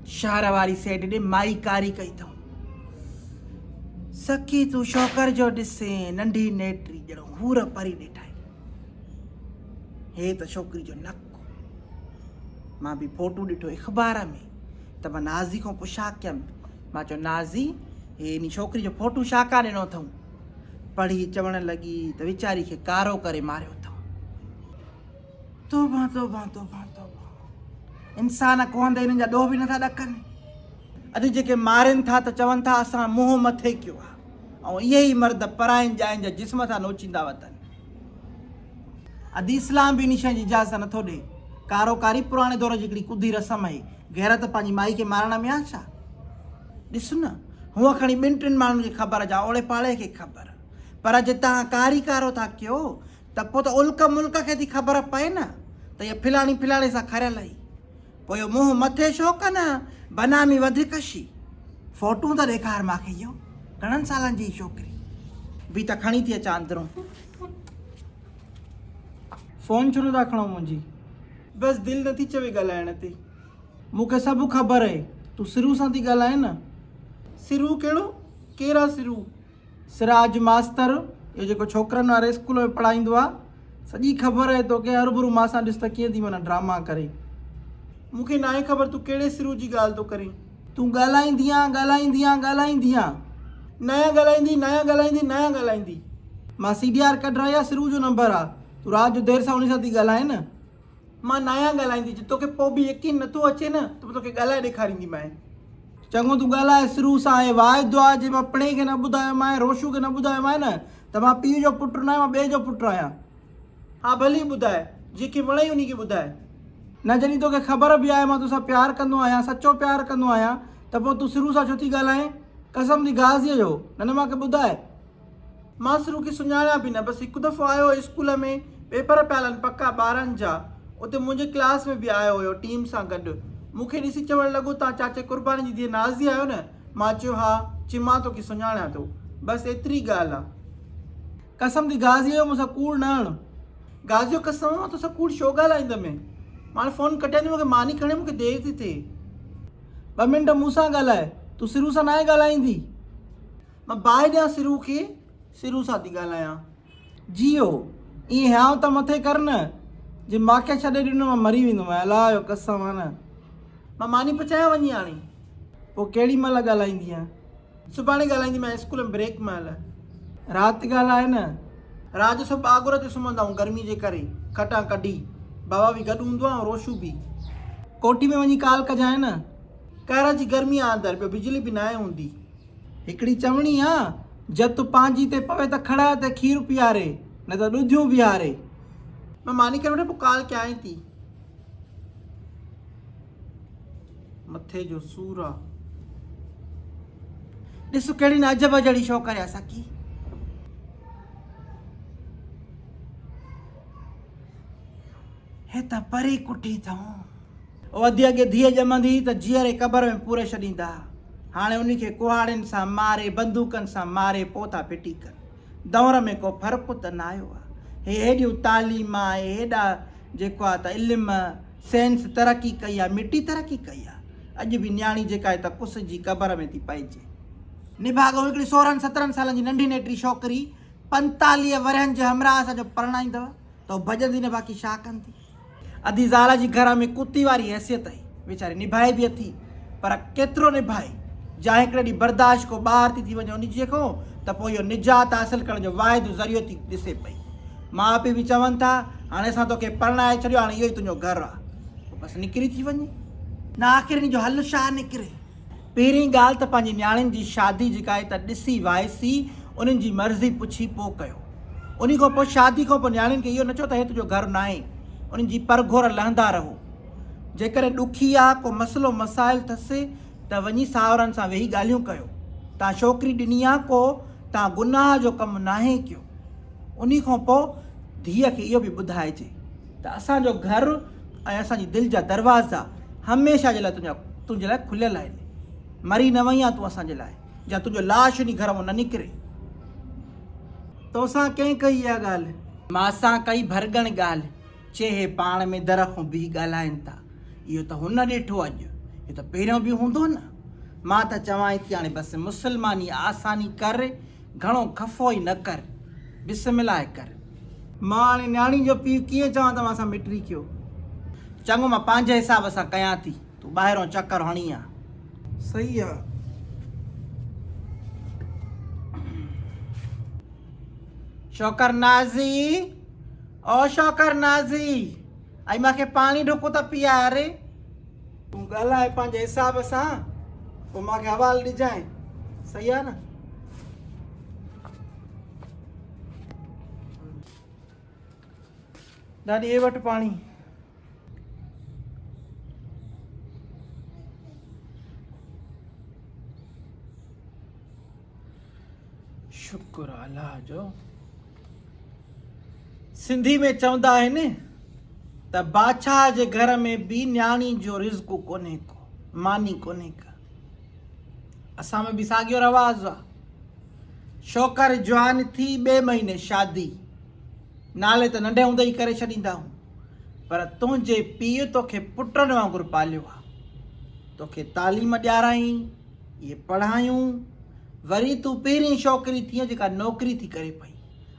शहर वारी सेड ॾे माई कारी कई अथऊं। सखी तूं शौकर जो ॾिसे नंढी नेटरी ॼणो हूर परी ॾिठाई। हे त छोकिरी जो नक। मां बि फोटू ॾिठो अख़बार में त मां नाज़ी खां पुछा कयमि। मां चयो नाज़ी हे इन छोकिरी जो फोटू छा का ॾिनो अथऊं? पढ़ी चवणु लॻी त वीचारी खे कारो करे मारियो अथऊं। तोबा तोबा तोबा तोबा, इंसान कोहंदे हिननि जा ॾोह बि नथा ॾकनि। अॼु जेके मारनि था त चवनि था असां मुंहुं मथे कयो आहे, ऐं इहे ई मर्द पराइनि जाइनि जा जिस्म था नोचींदा वतन। अॼु इस्लाम बि इन शइ जी इजाज़त नथो ॾे। कारोकारी पुराणे दौर जी हिकिड़ी कुदी रस्म आहे। गैरत पंहिंजी माई खे मारण में आहे छा? ॾिस न, हूअं खणी ॿिनि टिनि माण्हुनि खे ख़बर जा ओड़े पाड़े खे ख़बर, पर अॼु तव्हां कारी कारो था कयो त पोइ त उल्क मुल्क खे थी ख़बर पए न त इहा फिलाणी फिलाणे सां खरियल आई। पोइ इहो मुंहुं मथे छो कनि, बनामी वधीक शी। फोटू त ॾेखार मूंखे इहो घणनि सालनि जी छोकिरी बि त खणी थी अचां अंदरूं। फ़ोन छो नथा खणो मुंहिंजी? बसि दिलि नथी चवे ॻाल्हाइण ते। मूंखे सभु ख़बर आहे, तूं सिरू सां थी ॻाल्हाए न। सिरू कहिड़ो? केरु आहे सिरू? सिराज मास्तर, इहो जेको छोकिरनि वारे स्कूल में पढ़ाईंदो आहे। सॼी ख़बर आहे तोखे, हरूभरू मां सां ॾिस त कीअं थी माना ड्रामा करे। मूंखे न आहे ख़बर तूं कहिड़े सिरू जी ॻाल्हि थो करीं। तूं ॻाल्हाईंदी आं नया ॻाल्हाईंदी। मां CDR कढ रहिया सिरू जो नंबर आहे। तूं राति जो देरि सां उन सां थी ॻाल्हाए न। मां नया ॻाल्हाईंदी, जे तोखे पोइ बि यकीन नथो अचे न त पोइ तोखे ॻाल्हाए ॾेखारींदीमांइ। चङो तूं ॻाल्हाए सिरू सां। ऐं वाइदो आहे जे मां पिणे खे न ॿुधायोमांइ, रोशू खे न ॿुधायोमांइ न त मां पीउ जो पुटु न आहियां, मां ॿिए जो पुटु आहियां। हा भली ॿुधाए, जेके वणे उन खे ॿुधाए। न जॾहिं तोखे ख़बर बि आहे मां तोसां प्यारु कंदो आहियां, सचो प्यारु कंदो आहियां, त पोइ तूं सिरू सां छो थी ॻाल्हाए? कसम थी गाज़ीअ जो न मूंखे ॿुधाए। मां सिरू खे सुञाणा बि न। बसि हिकु दफ़ो आयो स्कूल में, पेपर पिया हलनि पका ॿारनि जा, उते मुंहिंजे क्लास में बि आयो हुयो टीम सां गॾु। मूंखे ॾिसी चवणु लॻो तव्हां चाचे कुर्बानी जी धीअ नाज़ी आहियो न? मां चयो हा। चई मां तोखे सुञाणा थो। बसि एतिरी ॻाल्हि आहे। कसम थी गाज़ीअ जो मूंसां कूड़ न हण। गाज़ियो कसम मां तोसां कूड़ छो ॻाल्हाईंदमि? मां फ़ोन कटियां मूंखे मानी खणे, मूंखे देरि थी थिए। 2 मिंट मूं सां ॻाल्हाए, तूं सिरू सां न आहे ॻाल्हाईंदी। मां बाहि ॾियां सिरू खे? सिरू सां थी ॻाल्हायां। जियो ईअं हियांव त मथे कर न, जे मूंखे छॾे ॾिनो मां मरी वेंदोमांइ। अलाह जो कसम आहे न। मां मानी पचायां वञी हाणे? पोइ केॾी महिल ॻाल्हाईंदीअं? सुभाणे ॻाल्हाईंदीमांइ स्कूल में ब्रेक महिल। राति ॻाल्हाए न। राति जो सभु आगुर ते सुम्हंदा आहियूं गर्मी जे करे, खटां कढी। बाबा बि गॾु हूंदो आहे ऐं रोशू बि। कोठी में वञी कॉल कजांइ न। कहर जी गर्मी आहे अंदरि, ॿियो बिजली बि न आहे हूंदी। हिकिड़ी चवणी आहे, जत पंहिंजी ते पवे त खड़ा ते खीरु पीआरे, न त ॾुधियूं बीहारे। मां मानी करे वठे पोइ कॉल कयां थी। मथे जो सूर आहे। ॾिस कहिड़ी न अजब जहिड़ी छोकिरी आहे सकी। हे त परी कुटी अथऊं। वधी अॻे धीअ ॼमंदी त जीअरे क़बर में पूरे छॾींदा। हाणे उन खे कुहाड़ियुनि सां मारे, बंदूकनि सां मारे, पोइ था फिटी कनि। दौर में को फ़र्क़ु त न आयो आहे। हे हेॾियूं तालीम आहे, हेॾा जेको आहे त इल्मु साइंस तरक़ी कई आहे, मिटी तरक़ी कई आहे। अॼु बि न्याणी जेका आहे त कुस जी क़बर में थी पइजे। निभाॻो हिकिड़ी 16-17 सालनि जी नंढी नेटरी छोकिरी 45 वरहनि जे हमराह सां जो परणाईंदव त उहो भॼंदी न, बाक़ी छा कंदी? अधी ज़ाल जी घर में कुती वारी हैसियत आहे, वीचारी निभाए बि अथी, पर केतिरो निभाए? जा हिकिड़े ॾींहुं बर्दाश्त को ॿाहिरि थी वञे उन जे खां, त पोइ इहो निजात हासिलु करण जो वाहिदु ज़रियो थी ॾिसे पई। माउ पीउ बि चवनि था हाणे असां तोखे परणाए छॾियो, हाणे इहो ई तुंहिंजो घरु आहे, बसि निकिरी थी वञे न। आख़िर इन जो हल छा निकिरे? पहिरीं ॻाल्हि त पंहिंजी न्याणियुनि जी शादी जेका आहे त ॾिसी वाइसी उन्हनि जी मर्ज़ी पुछी पोइ कयो। उन खां पोइ शादी खां पोइ न्याणियुनि खे इहो न चओ त हे तुंहिंजो घरु न आहे, उन्हनि जी परघोर लहंदा रहो। जेकॾहिं ॾुखी आहे, को मसइलो मसाइल अथसि त वञी सावरनि सां वेही ॻाल्हियूं कयो। तव्हां छोकिरी ॾिनी आहे, को तव्हां गुनाह जो कमु नाहे कयो। उन खां पोइ धीअ खे इहो बि ॿुधाइजे त असांजो घरु ऐं असांजी दिलि जा दरवाज़ा हमेशह जे लाइ तुंहिंजे लाइ खुलियल आहिनि। मरी न वई आहे तूं असांजे लाइ, जा तुंहिंजो लाश इन घर मां न निकिरे। तोसां कंहिं कई इहा ॻाल्हि? मांसां कई भरगण ॻाल्हि। चए हे पाण में दर खां बीह ॻाल्हाइनि था। इहो त हुन ॾिठो अॼु, हे त पहिरियों बि हूंदो न। मां त चवां थी हाणे बसि मुस्लमानी आसानी कर, घणो खफ़ो ई न कर, बिस्मिल्लाह कर। मां हाणे न्याणी जो पीउ कीअं चवां तव्हां सां मिटरी कयो। चङो मां पंहिंजे हिसाब सां कयां थी, तूं ॿाहिरों चकर हणी आ। सही आहे। शौकर नाज़ी, ओ शौकर नाज़ी, आई मूंखे पाणी ढुको त पीआरे रे। तूं ॻाल्हाए पंहिंजे हिसाब सां, पोइ मूंखे हवालु ॾिजांइ। सही आहे न। ॾाॾी हे वटि पाणी। शुक्र अल्लाह जो। सिंधी में चवंदा आहिनि त बादशाह जे घर में बि न्याणी जो रिज़्क़ कोन्हे को, मानी कोन्हे का। असां में बि साॻियो रवाज़ आहे। शौकर जवान थी 2 महीने शादी, नाले त नंढे हूंदे ई करे छॾींदा हूं, पर तुंहिंजे पीउ तोखे पुटनि वांगुरु पालियो आहे। तोखे तालीम ॾियाराईं, इहे पढ़ायूं, वरी तूं पहिरीं छोकिरी थी जेका नौकिरी थी करे पई।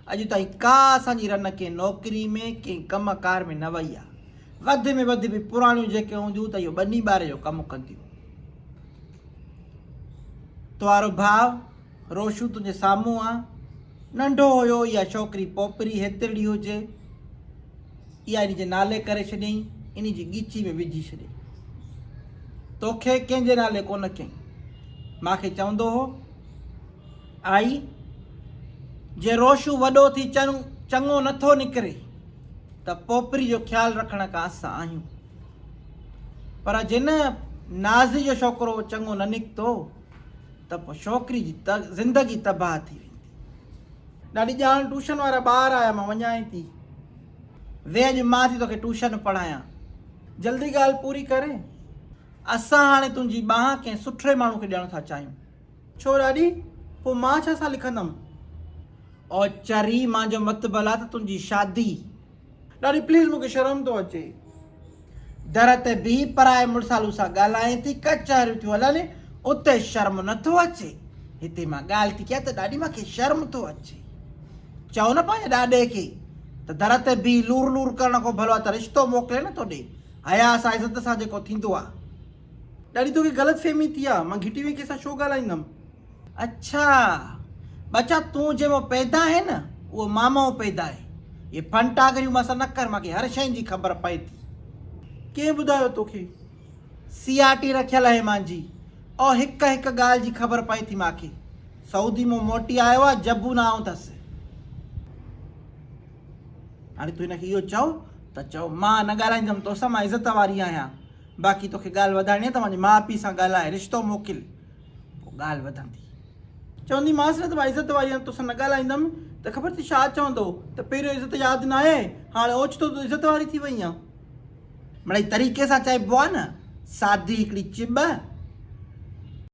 अॼु ताईं का असांजी रन कंहिं नौकिरी में, कंहिं कमकार में न वई आहे। वधि में वधि बि पुराणियूं जेके हूंदियूं त इहो 2 ॿार जो कमु कंदियूं। तुंहिंजो भाउ रोशू तुंहिंजे साम्हूं आहे। नंढो हुयो, इहा छोकिरी पोपरी हेतिरी हुजे, इहा इन जे नाले करे छॾियईं, इन जी ॻीची में विझी छॾियईं। तोखे कंहिंजे नाले कोन कयईं। मूंखे चवंदो हो, आई जे रोशू वॾो थी चङो नथो निकिरे त पोपरी जो ख़्यालु रखण खां असां आहियूं, पर जिन नाज़ी जो छोकिरो चङो न निकितो त पोइ छोकिरी जी ज़िंदगी तबाह थी वेंदी। ॾाढी ॼाण ट्यूशन वारा ॿार आया, मां वञाए थी। वे अॼु मां थी तोखे ट्यूशन पढ़ायां। जल्दी ॻाल्हि पूरी करे। असां हाणे तुंहिंजी ॿांह कंहिं सुठे माण्हू खे ॾियणु था चाहियूं। छो ॾाॾी? पोइ मां छा सां लिखंदमि? ओ चरी, मुंहिंजो मतबल आहे त तुंहिंजी शादी। ॾाॾी प्लीज़, मूंखे शर्म थो अचे। दर ते बि पराए मुड़सालू सां ॻाल्हाए थी, कचहरियूं थियूं हलनि, उते शर्म नथो अचे। हिते मां ॻाल्हि थी कयां त ॾाॾी मूंखे शर्म थो अचे। चओ न पंहिंजे ॾाॾे खे त दर ते बि लूर लूर करण खां भलो आहे त रिश्तो मोकिले न तोॾे, हया सां इज़त सां जेको थींदो आहे। ॾाॾी तोखे ग़लति फ़हमी थी आहे, मां घिटी वेंके सां छो ॻाल्हाईंदमि? अच्छा बच्चा, तूं जंहिंमो पैदा आहे न, उहो मामो पैदा आहे। इहे फंटागरियूं मूंसां न कर, मूंखे हर शइ जी ख़बर पए थी। कंहिं ॿुधायो तोखे? CRT रखियल आहे मुंहिंजी, ऐं हिकु हिकु ॻाल्हि जी ख़बर पए थी मूंखे। सऊदी मां मोटी आयो आहे, जबू न आऊं अथसि। हाणे तूं हिनखे इहो चओ त चओ मां न ॻाल्हाईंदमि तोसां, मां इज़त वारी आहियां। बाक़ी तोखे ॻाल्हि वधाइणी आहे त मुंहिंजे माउ पीउ सां ॻाल्हाए, रिश्तो मोकिल, पोइ ॻाल्हि वधंदी। चवंदीमांसि न त मां इज़त वारी आहियां, तोसां न ॻाल्हाईंदमि त ख़बर थी छा चवंदो त पहिरियों इज़त यादि न आहे, हाणे ओचितो तूं इज़त वारी थी वई आहे। मिड़ई तरीक़े सां चइबो आहे न, सादी हिकिड़ी चिॿ